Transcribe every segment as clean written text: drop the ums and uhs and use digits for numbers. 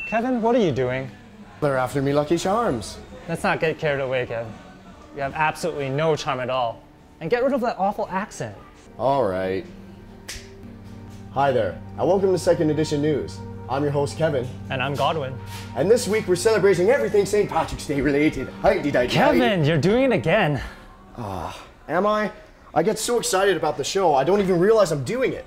Kevin, what are you doing? They're after me, Lucky Charms. Let's not get carried away, Kevin. You have absolutely no charm at all. And get rid of that awful accent. All right. Hi there, and welcome to Second Edition News. I'm your host, Kevin. And I'm Godwin. And this week we're celebrating everything St. Patrick's Day related. Kevin, you're doing it again. Am I? I get so excited about the show, I don't even realize I'm doing it.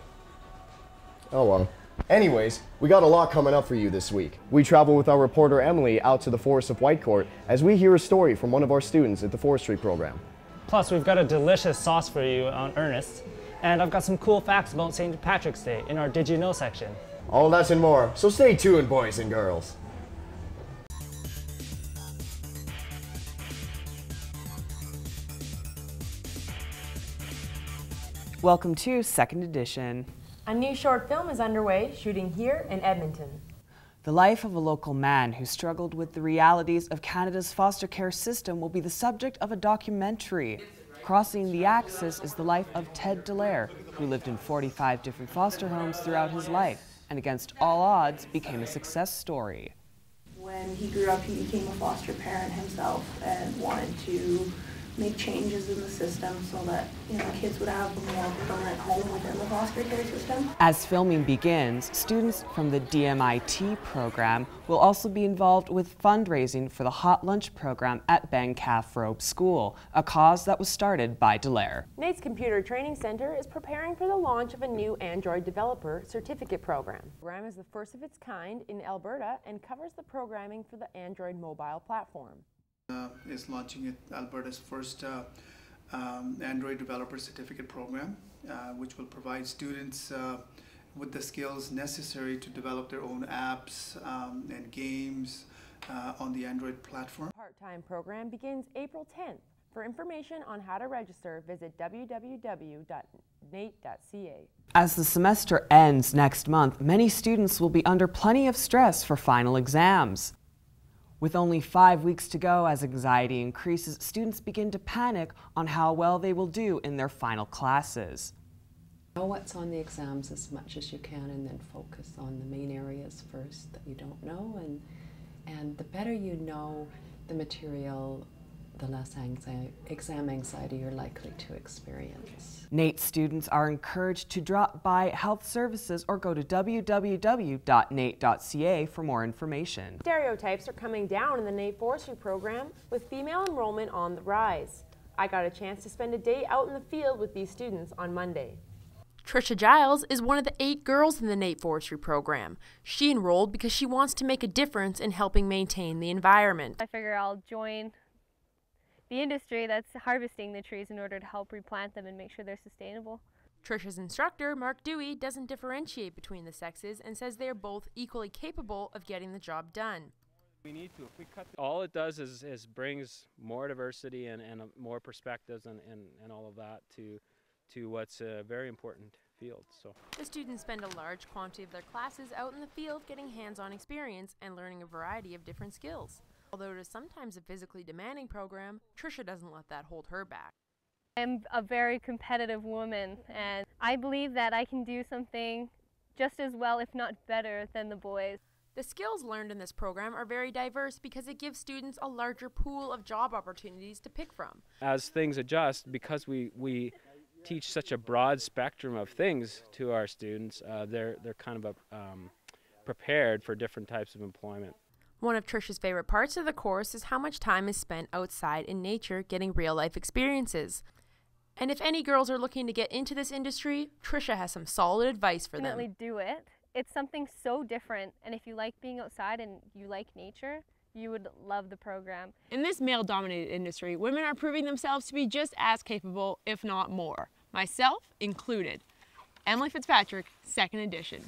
Oh well. Anyways, we got a lot coming up for you this week. We travel with our reporter Emily out to the Forest of Whitecourt as we hear a story from one of our students at the forestry program. Plus, we've got a delicious sauce for you on Ernest. And I've got some cool facts about St. Patrick's Day in our Did You Know section. All that and more, so stay tuned, boys and girls. Welcome to Second Edition. A new short film is underway, shooting here in Edmonton. The life of a local man who struggled with the realities of Canada's foster care system will be the subject of a documentary. Crossing the Axis is the life of Ted Dallaire, who lived in 45 different foster homes throughout his life, and against all odds became a success story. When he grew up, he became a foster parent himself and wanted to make changes in the system so that kids would have a more permanent home within the foster care system. As filming begins, students from the DMIT program will also be involved with fundraising for the Hot Lunch program at Ben Calf Robe School, a cause that was started by Dallaire. NAIT's Computer Training Center is preparing for the launch of a new Android Developer Certificate program. The program is the first of its kind in Alberta and covers the programming for the Android mobile platform. Is launching Alberta's first Android Developer Certificate program, which will provide students with the skills necessary to develop their own apps and games on the Android platform. The part-time program begins April 10th. For information on how to register, visit www.nait.ca. As the semester ends next month, many students will be under plenty of stress for final exams. With only 5 weeks to go, as anxiety increases, students begin to panic on how well they will do in their final classes. Know what's on the exams as much as you can and then focus on the main areas first that you don't know, and the better you know the material, the less exam anxiety you're likely to experience. NAIT students are encouraged to drop by health services or go to www.nait.ca for more information. Stereotypes are coming down in the NAIT forestry program with female enrollment on the rise. I got a chance to spend a day out in the field with these students on Monday. Trisha Giles is one of the 8 girls in the NAIT forestry program. She enrolled because she wants to make a difference in helping maintain the environment. I figure I'll join the industry that's harvesting the trees in order to help replant them and make sure they're sustainable. Trisha's instructor, Mark Dewey, doesn't differentiate between the sexes and says they are both equally capable of getting the job done. We need to. If we cut, all it does is brings more diversity and more perspectives and all of that to what's a very important field. So the students spend a large quantity of their classes out in the field getting hands-on experience and learning a variety of different skills. Although it is sometimes a physically demanding program, Trisha doesn't let that hold her back. I'm a very competitive woman, and I believe that I can do something just as well, if not better, than the boys. The skills learned in this program are very diverse because it gives students a larger pool of job opportunities to pick from. As things adjust, because we teach such a broad spectrum of things to our students, they're kind of prepared for different types of employment. One of Trisha's favorite parts of the course is how much time is spent outside in nature getting real-life experiences. And if any girls are looking to get into this industry, Trisha has some solid advice for them. Definitely do it. It's something so different, and if you like being outside and you like nature, you would love the program. In this male-dominated industry, women are proving themselves to be just as capable, if not more, myself included. Emily Fitzpatrick, 2nd edition.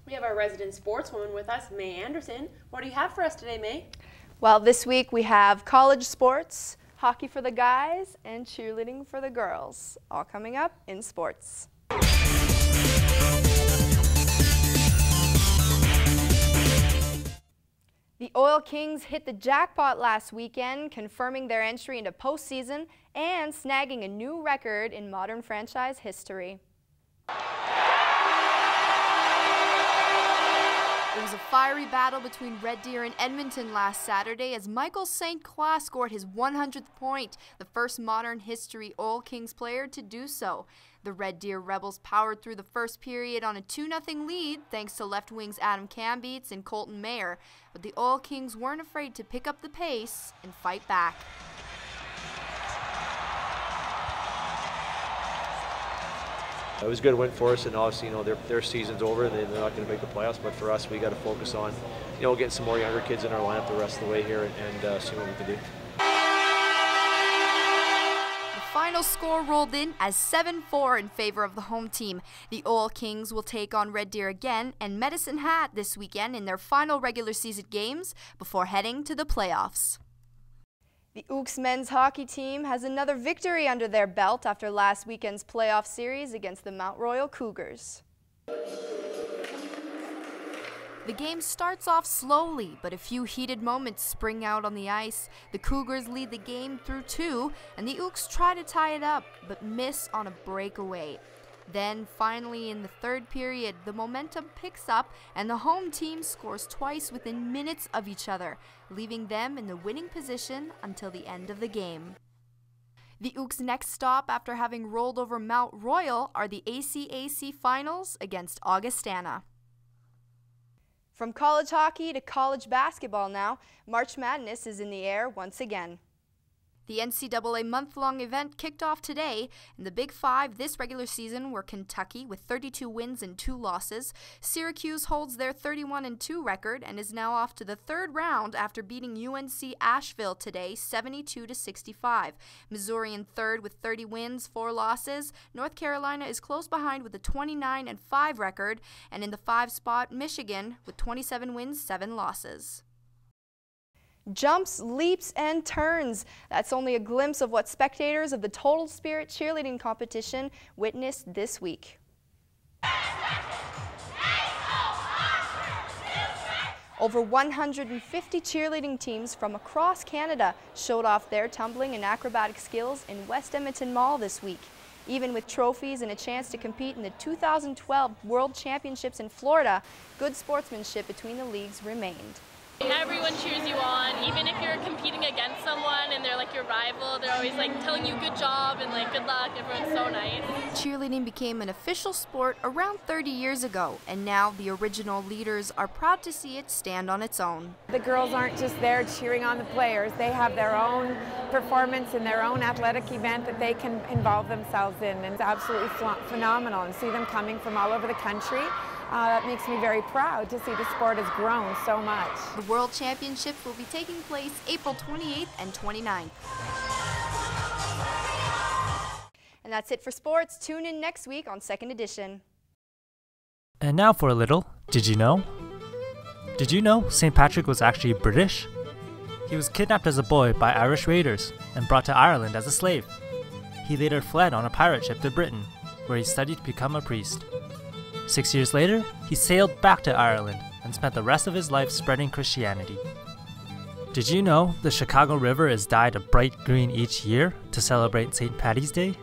We have our resident sportswoman with us, May Anderson. What do you have for us today, May? Well, this week we have college sports, hockey for the guys, and cheerleading for the girls. All coming up in sports. The Oil Kings hit the jackpot last weekend, confirming their entry into postseason and snagging a new record in modern franchise history. It was a fiery battle between Red Deer and Edmonton last Saturday as Michael St. Clair scored his 100th point, the first modern history Oil Kings player to do so. The Red Deer Rebels powered through the first period on a 2-0 lead thanks to left wings Adam Cambeats and Colton Mayer, but the Oil Kings weren't afraid to pick up the pace and fight back. It was a good win for us, and obviously, their season's over and they're not going to make the playoffs. But for us, we got to focus on, getting some more younger kids in our lineup the rest of the way here and see what we can do. The final score rolled in as 7-4 in favor of the home team. The Oil Kings will take on Red Deer again and Medicine Hat this weekend in their final regular season games before heading to the playoffs. The Ooks men's hockey team has another victory under their belt after last weekend's playoff series against the Mount Royal Cougars. The game starts off slowly, but a few heated moments spring out on the ice. The Cougars lead the game through 2, and the Ooks try to tie it up, but miss on a breakaway. Then, finally, in the third period, the momentum picks up, and the home team scores twice within minutes of each other, leaving them in the winning position until the end of the game. The Ooks' next stop after having rolled over Mount Royal are the ACAC Finals against Augustana. From college hockey to college basketball now, March Madness is in the air once again. The NCAA month-long event kicked off today, and the Big Five this regular season were Kentucky with 32 wins and 2 losses. Syracuse holds their 31-2 record and is now off to the third round after beating UNC Asheville today 72-65. Missouri in third with 30 wins, 4 losses. North Carolina is close behind with a 29-5 record, and in the 5 spot, Michigan with 27 wins, 7 losses. Jumps, leaps, and turns. That's only a glimpse of what spectators of the Total Spirit cheerleading competition witnessed this week. Over 150 cheerleading teams from across Canada showed off their tumbling and acrobatic skills in West Edmonton Mall this week. Even with trophies and a chance to compete in the 2012 World Championships in Florida, good sportsmanship between the leagues remained. Everyone cheers you on, even if you're competing against someone and they're like your rival, they're always like telling you good job and like good luck. Everyone's so nice. Cheerleading became an official sport around 30 years ago, and now the original leaders are proud to see it stand on its own. The girls aren't just there cheering on the players, they have their own performance and their own athletic event that they can involve themselves in, and it's absolutely phenomenal, and see them coming from all over the country. That makes me very proud to see the sport has grown so much. The World Championships will be taking place April 28th and 29th. And that's it for sports. Tune in next week on 2nd Edition. And now for a little, did you know? Did you know St. Patrick was actually British? He was kidnapped as a boy by Irish raiders and brought to Ireland as a slave. He later fled on a pirate ship to Britain, where he studied to become a priest. 6 years later, he sailed back to Ireland and spent the rest of his life spreading Christianity. Did you know the Chicago River is dyed a bright green each year to celebrate St. Paddy's Day?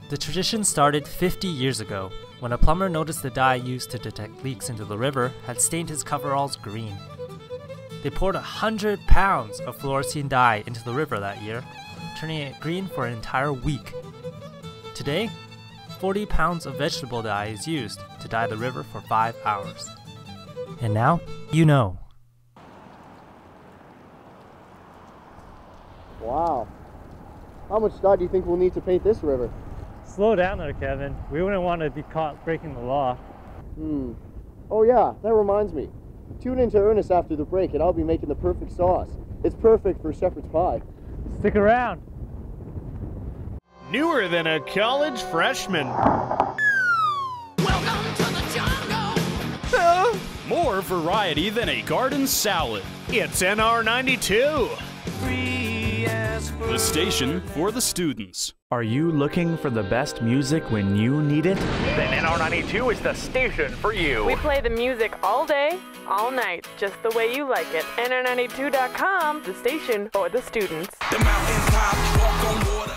The tradition started 50 years ago when a plumber noticed the dye used to detect leaks into the river had stained his coveralls green. They poured 100 pounds of fluorescein dye into the river that year, turning it green for an entire week. Today, 40 pounds of vegetable dye is used to dye the river for 5 hours. And now, you know. Wow. How much dye do you think we'll need to paint this river? Slow down there, Kevin. We wouldn't want to be caught breaking the law. Oh yeah, that reminds me. Tune in to Ernest after the break and I'll be making the perfect sauce. It's perfect for shepherd's pie. Stick around. Newer than a college freshman. Welcome to the jungle. More variety than a garden salad. It's NR92. The station for the students. Are you looking for the best music when you need it? Then NR92 is the station for you. We play the music all day, all night, just the way you like it. NR92.com, the station for the students. The mountaintop, walk on water.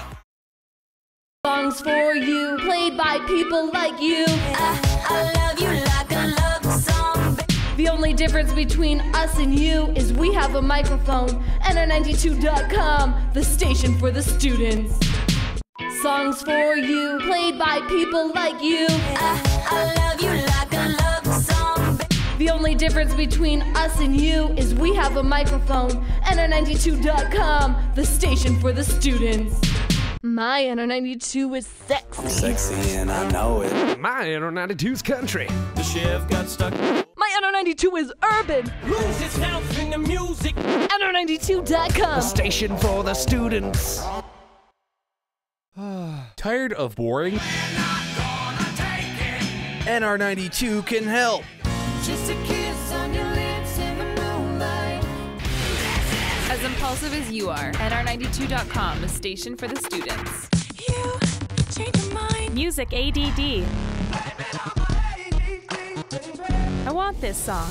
Songs for you, played by people like you. I love you like a love song. The only difference between us and you is we have a microphone. NR92.com, the station for the students. Songs for you, played by people like you. I love you like a love song. The only difference between us and you is we have a microphone. NR92.com, the station for the students. My NR92 is sexy. Sexy and I know it. My NR92's country. The chef got stuck. My NR92 is urban. Lose itself in the music. NR92.com. The station for the students. Tired of boring? NR92 can help. Just a kiss on your lips in the moonlight. As impulsive as you are, NR92.com, the station for the students. You change your mind. Music ADD. I want this song.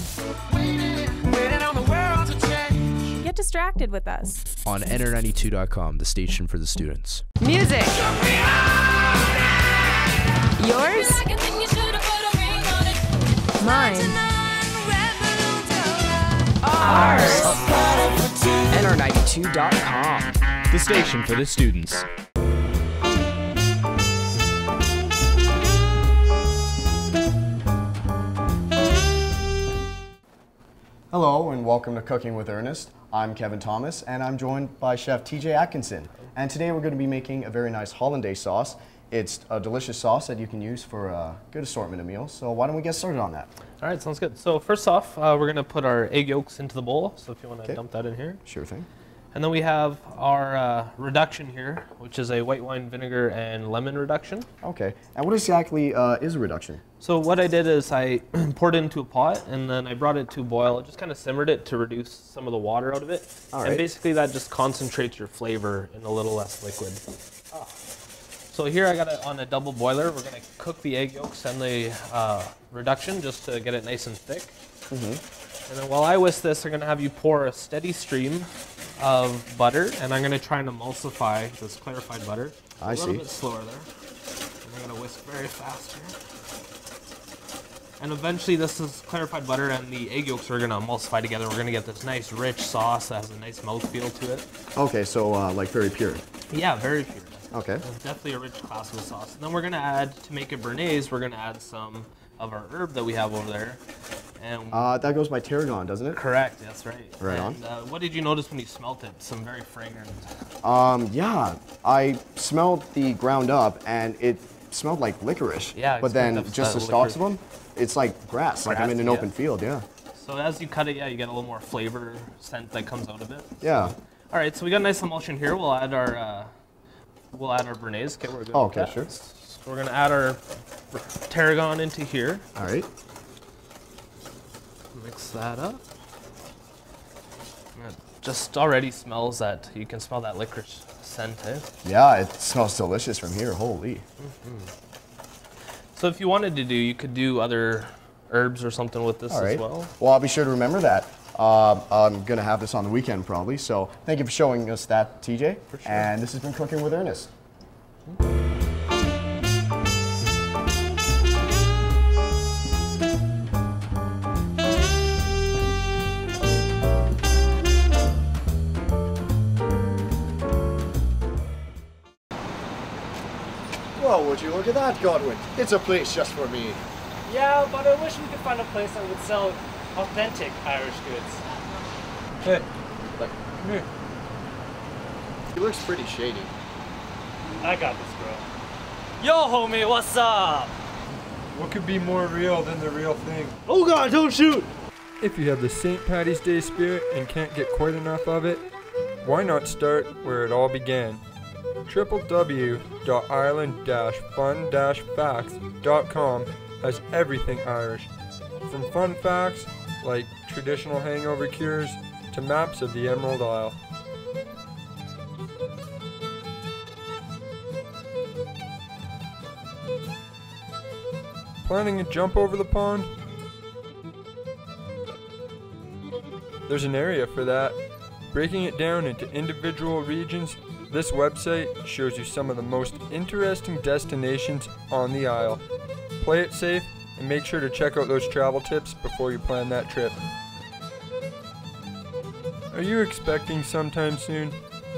Waiting on the world to change. Get distracted with us. On NR92.com, the station for the students. Music. Yours? Mine. Ours. NR92.com, the station for the students. Hello and welcome to Cooking with Ernest. I'm Kevin Thomas and I'm joined by Chef TJ Atkinson. And today we're going to be making a very nice hollandaise sauce. It's a delicious sauce that you can use for a good assortment of meals. So why don't we get started on that? All right, sounds good. So first off, we're going to put our egg yolks into the bowl. So if you want to dump that in here. Sure thing. And then we have our reduction here, which is a white wine vinegar and lemon reduction. Okay. And what exactly is a reduction? So what I did is I poured it into a pot and then I brought it to a boil. I just kind of simmered it to reduce some of the water out of it. All and right. basically that just concentrates your flavor in a little less liquid. So here I got it on a double boiler. We're going to cook the egg yolks and the reduction just to get it nice and thick. And then while I whisk this, I'm going to have you pour a steady stream of butter, and I'm going to try and emulsify this clarified butter. I see. A little bit slower there. And I'm going to whisk very fast here. And eventually this is clarified butter and the egg yolks are going to emulsify together. We're going to get this nice rich sauce that has a nice mouthfeel to it. Okay, so like very pure. Yeah, very pure. Okay. It's definitely a rich class of sauce. And then we're going to add, to make it béarnaise, we're going to add some of our herb that we have over there. And that goes by tarragon, doesn't it? Correct, that's right. Right and, what did you notice when you smelt it? Some very fragrant. Yeah, I smelled the ground up and it smelled like licorice. Yeah, but then just the stalks of them, it's like grass, like I'm in an open field, yeah. So as you cut it, yeah, you get a little more flavor scent that comes out of it. Yeah. All right, so we got a nice emulsion here. We'll add our béarnaise. Okay, we're good. Okay, with that. sure. So we're gonna add our tarragon into here. All right. Mix that up. It just already smells that. You can smell that licorice scent, eh? Yeah, it smells delicious from here. Holy. So if you wanted to you could do other herbs or something with this All right. as well. Well, I'll be sure to remember that. I'm going to have this on the weekend probably. So thank you for showing us that, TJ. For sure. And this has been Cooking with Ernest. Well, would you look at that, Godwin? It's a place just for me. Yeah, but I wish we could find a place that would sell authentic Irish goods. Hey, come here. He looks pretty shady. I got this, bro. Yo, homie, what's up? What could be more real than the real thing? Oh God, don't shoot! If you have the St. Paddy's Day spirit and can't get quite enough of it, why not start where it all began? www.ireland-fun-facts.com has everything Irish, from fun facts like traditional hangover cures to maps of the Emerald Isle. Planning a jump over the pond? There's an area for that. Breaking it down into individual regions, this website shows you some of the most interesting destinations on the Isle. Play it safe and make sure to check out those travel tips before you plan that trip. Are you expecting sometime soon?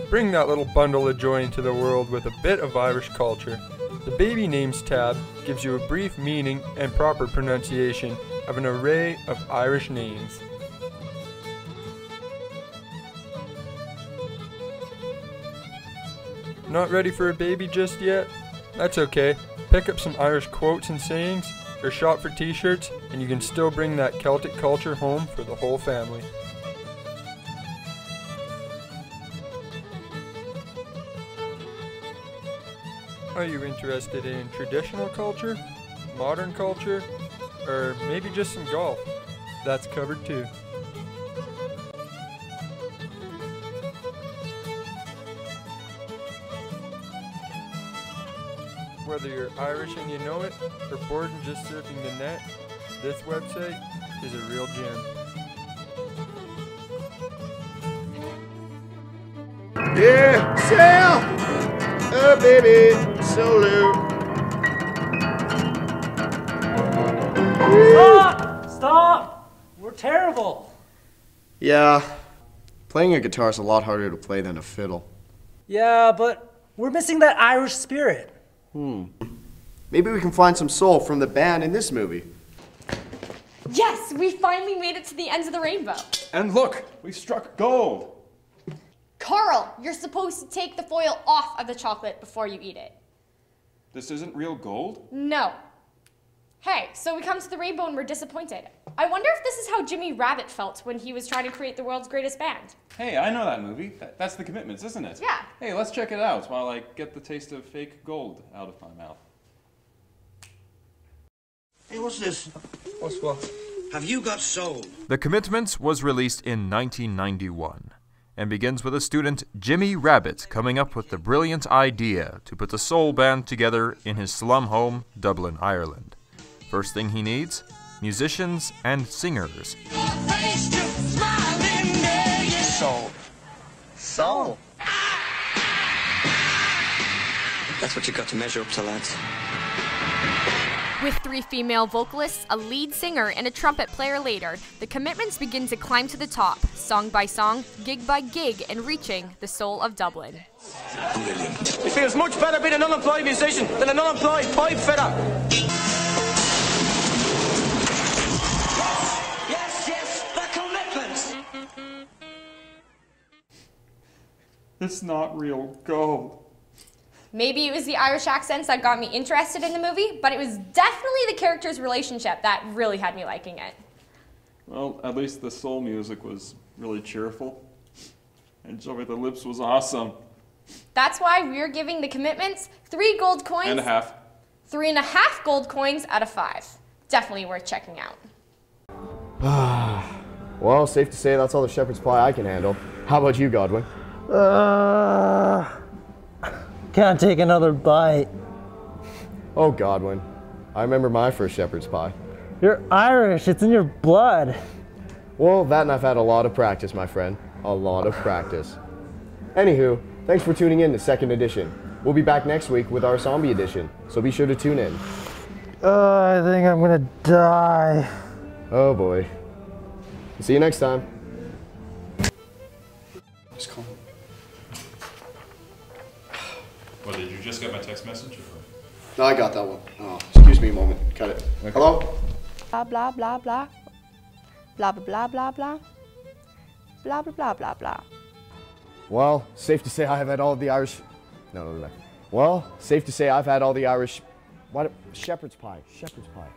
Bring that little bundle of joy into the world with a bit of Irish culture. The Baby Names tab gives you a brief meaning and proper pronunciation of an array of Irish names. Not ready for a baby just yet? That's okay. Pick up some Irish quotes and sayings, or shop for t-shirts, and you can still bring that Celtic culture home for the whole family. Are you interested in traditional culture, modern culture, or maybe just some golf? That's covered too. Whether you're Irish and you know it, or bored and just surfing the net, this website is a real gem. Yeah, sail! Oh baby, solo. Stop! Stop! We're terrible. Yeah, playing a guitar is a lot harder to play than a fiddle. Yeah, but we're missing that Irish spirit. Maybe we can find some soul from the band in this movie. Yes, we finally made it to the ends of the rainbow. And look, we struck gold. Carl, you're supposed to take the foil off of the chocolate before you eat it. This isn't real gold? No. Hey, so we come to the rainbow and we're disappointed. I wonder if this is how Jimmy Rabbit felt when he was trying to create the world's greatest band. Hey, I know that movie. That's The Commitments, isn't it? Yeah. Hey, let's check it out while I get the taste of fake gold out of my mouth. Hey, what's this? What's what? Have you got soul? The Commitments was released in 1991 and begins with a student, Jimmy Rabbit, coming up with the brilliant idea to put the soul band together in his slum home, Dublin, Ireland. First thing he needs, musicians and singers. Soul. Soul. That's what you got to measure up to, lads. With 3 female vocalists, a lead singer, and a trumpet player later, the Commitments begin to climb to the top, song by song, gig by gig, and reaching the soul of Dublin. Brilliant. It feels much better being an unemployed musician than an unemployed pipe fitter. Yes, the Commitments. It's not real gold. Maybe it was the Irish accents that got me interested in the movie, but it was definitely the characters' relationship that really had me liking it. Well, at least the soul music was really cheerful. And Joey the Lips was awesome. That's why we're giving the Commitments 3 gold coins. And a half. 3.5 gold coins out of 5. Definitely worth checking out. Well, safe to say that's all the shepherd's pie I can handle. How about you, Godwin? Can't take another bite. Oh, Godwin. I remember my first shepherd's pie. You're Irish. It's in your blood. Well, that and I've had a lot of practice, my friend. A lot of practice. Anywho, thanks for tuning in to Second Edition. We'll be back next week with our zombie edition, so be sure to tune in. I think I'm gonna die. Oh boy. See you next time. Just call him. What, did you just get my text message? No, I got that one. Oh, excuse me a moment. Cut it. Okay. Hello? Blah, blah, blah, blah. Blah, blah, blah, blah, blah. Blah, blah, blah, blah, blah. Well, safe to say I have had all the Irish... No. Well, safe to say I've had all the Irish... What? Shepherd's pie. Shepherd's pie.